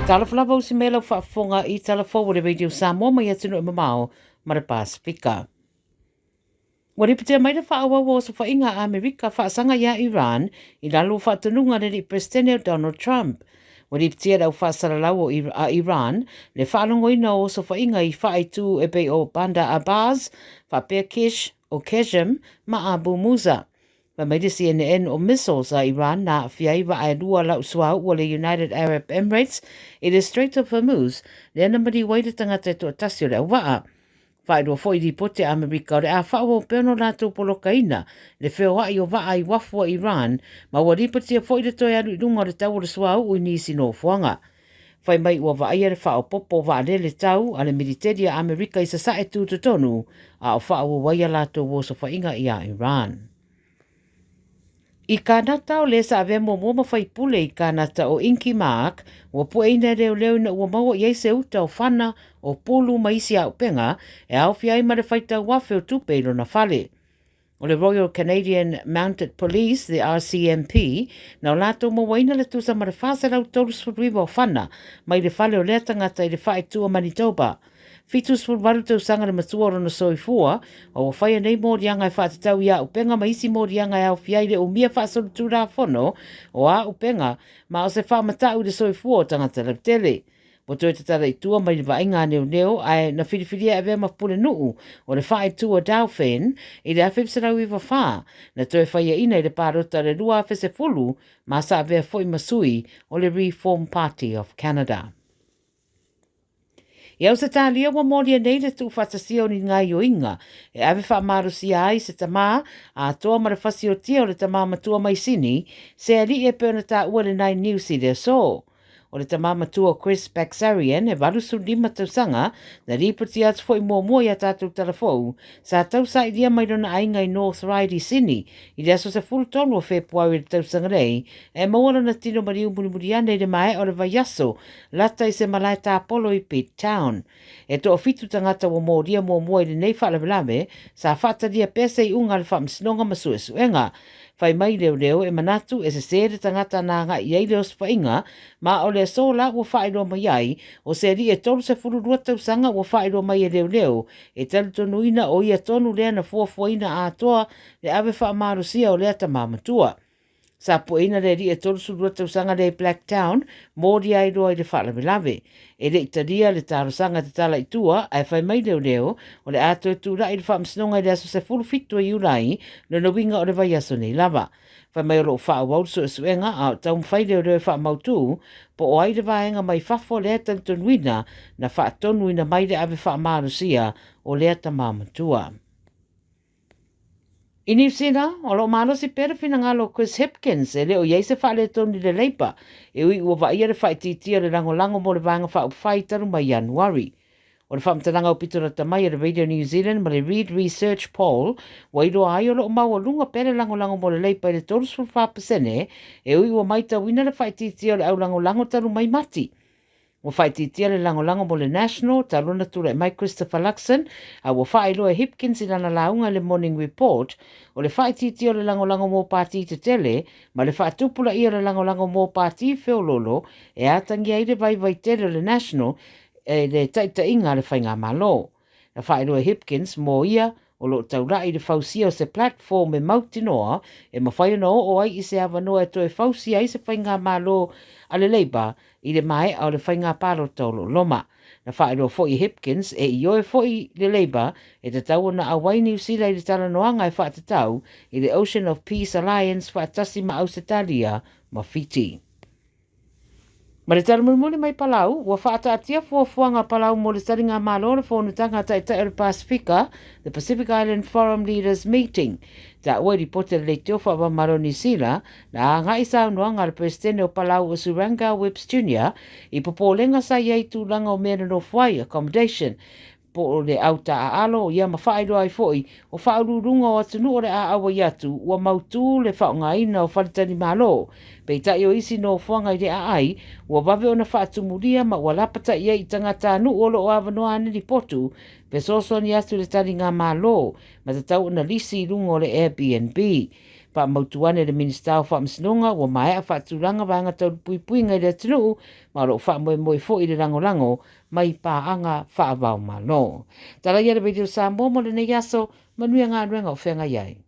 Talafalava o si mela whaafonga I talafo le radio Samoa mai atunu mamao ma le Pasifika. Waripatea mai le whaawawa o sa whainga a Amerika whaasanga ia Iran I lalo whaatununga le President Donald Trump. Waripatea rau whaasaralau a Iran le whaalongoina o sa whainga I whaaitu e bei o Bandar Abbas, whapea Kish o Keshem ma Abu Musa. Pamaiti CNN o missiles a Iran na fiai wa ai lua lau suau o le United Arab Emirates I le Strait of Hormuz le ana mari waida tangata to atasio le waa. Whaidua foi di pote Amerika o le a whaawo peono lātou polokaina le wheo ai o waa I wafua Iran ma waripatia foi le toi alu ilunga le tau o le suau ui nisi no fuanga. Whai mai ua vaia le whao popo wa le tau a le militeri a Amerika I sa sae tūtotonu a o whaawo waia lātou o sa whainga I a Iran. I kānata o le sa ave mo mawhai pule I kānata o Inky Mark, ua pueina leo na ua maua I se uta o whana o pulu maisi au penga, e au fiai ma le whaita wafe o tupeilo na whale. O le Royal Canadian Mounted Police, the RCMP, na o lato mawaina le tusa ma le whāsalau tolus furuiwa o whana, mai le whale o lea tangata I le whaitua Manitoba. Fitus ful waru tau sanga le matua rono soifua, o whaia nei mōrianga I whātatau ia upenga maisi mōrianga au fiaile o mia whaasolu tūrā whono, o a upenga, ma o se whaamatau le soifua o tangata le tele. O toi te tara I tua mai le vainga neo ai na whiriwhiria e vea mapule nuu o le whae tua Dauphin I le awhipsarau I wawha, na toi whaia ina I le pārota le rua awhese fulu, ma sa vea foi masui o le Reform Party of Canada. Iau se tālia wa mōria nei le tū whatasia o ni ngā ioinga, e awe whaamarusia ai se tamā, a toa mara whasi o tia o le tamā matua mai sini, se ali e pēna tā ua le nai niusi le so. O le tamā matua Chris Baxarian e warusu lima tausanga, na ripoti atu fo I mō I a tātou telefou, sa tau sa I lia mai rona ainga I North Ryde I sini, I le aso se fulutonu o whepua I le tausanga rei, e mawara na tino mariu muri ane le mai o le vaiaso, lata I se malai tā polo I Pitt Town. E to o fitu tangata wa mōria mō I le nei whalavelame, sa whataria pesa I unga le whamsinonga masuesuenga, Whai mai leo e manatu e se sere tangata nā ngā I eile o spainga, ma o le sola ua whaero mai ai, o se ri e tolu se furu rua tausanga ua whaero mai e leo, e talu tonuina o ia tonu lea na fuafuaina a toa le awe whaamarusia o lea ta mamatua. Sa poina le ri e tolu su rua tausanga le Blacktown, mōri ai roa I le whalavelave. E le italia le tarosanga te tala I tua, ai whai mai leo, o le ato e tūra I le whaamsinonga I le aso se furu fitu I ulai, no na winga o le vai aso nei lava. Whai mai o lo wha wausu e suenga, a tau mwhai leo wha mautu, po o ai le vaenga mai whafo le atan tonuina, na wha tonuina mai le ave wha marusia o le ata mamatua. I New Zealand, o lo malo si pera fina ngalo Chris Hipkins, e leo iei se whaale toni le leipa, e ui ua vaia le whaititia le lango mo le vanga wha upwhaitaru mai Januari. O le whamtananga o pitura tamai e le Radio New Zealand ma le Reid Research Poll, wairo ai o lo maua lunga pere lango mo le leipa I le 3.5%, e ui ua maita wina le whaititia le au lango taru mai mati. O whaititia le lango mo le National, taruna tura mai Christopher Luxon, a ua whaelo e Hipkins I lana launga le Morning Report, o le whaititia le lango mō pāti te tele, ma le whaatupula I le lango mō pāti whiololo, e atangi ai le vai tele le National, e le taita inga le whainga malo. Na whaelo e Hipkins mō ia, o lo taurai le whausia o se platform e mautinoa, e mawhai no o ai I se awanoa e toe whausia I se whainga malo a le Labour, I le mai au le whainga paro taulo loma. Na whaero foi Hipkins e I oe foi le Labour e te tau na awai New Zealand I le tala noanga e whaatatau I le Ocean of Peace Alliance whaatasi ma Ausitalia ma Fiti. Ma le taramumuli mai Palau, ua whaataatia fuafuanga Palau mo le taringa malo le whonutanga tai o Pasifika, the Pacific Island Forum Leaders Meeting. Ta ua ripote le teo wha maro New Zealand, na ngai sa unuanga le presidente o Palau o Suranga Webs Jr. I popolenga sa iei tūlanga o mera no whai accommodation. Po le auta a alo ia ma whaero ai foi, o whaururunga o atunu o le a awa iatu, ua mautu le whaonga ina o wharitani malo. Pei tai o isi no whanga I le a ai, ua wawe o na whaatumuria ma ua lapata ia I tangata anu o lo o awanoa ane li potu, pe soso ni atu le tari ngā malo, ma te tau na lisi rungo le Airbnb. Pa mautuane le minister fa msinonga wa mai a fa tulanga vanga tau pui ngai le tunu ma ro fa mo fo i le lango mai pa anga fa avau malo. Tala ia le video Samoa mo le nei aso manuia ngā ruenga o whenga iai.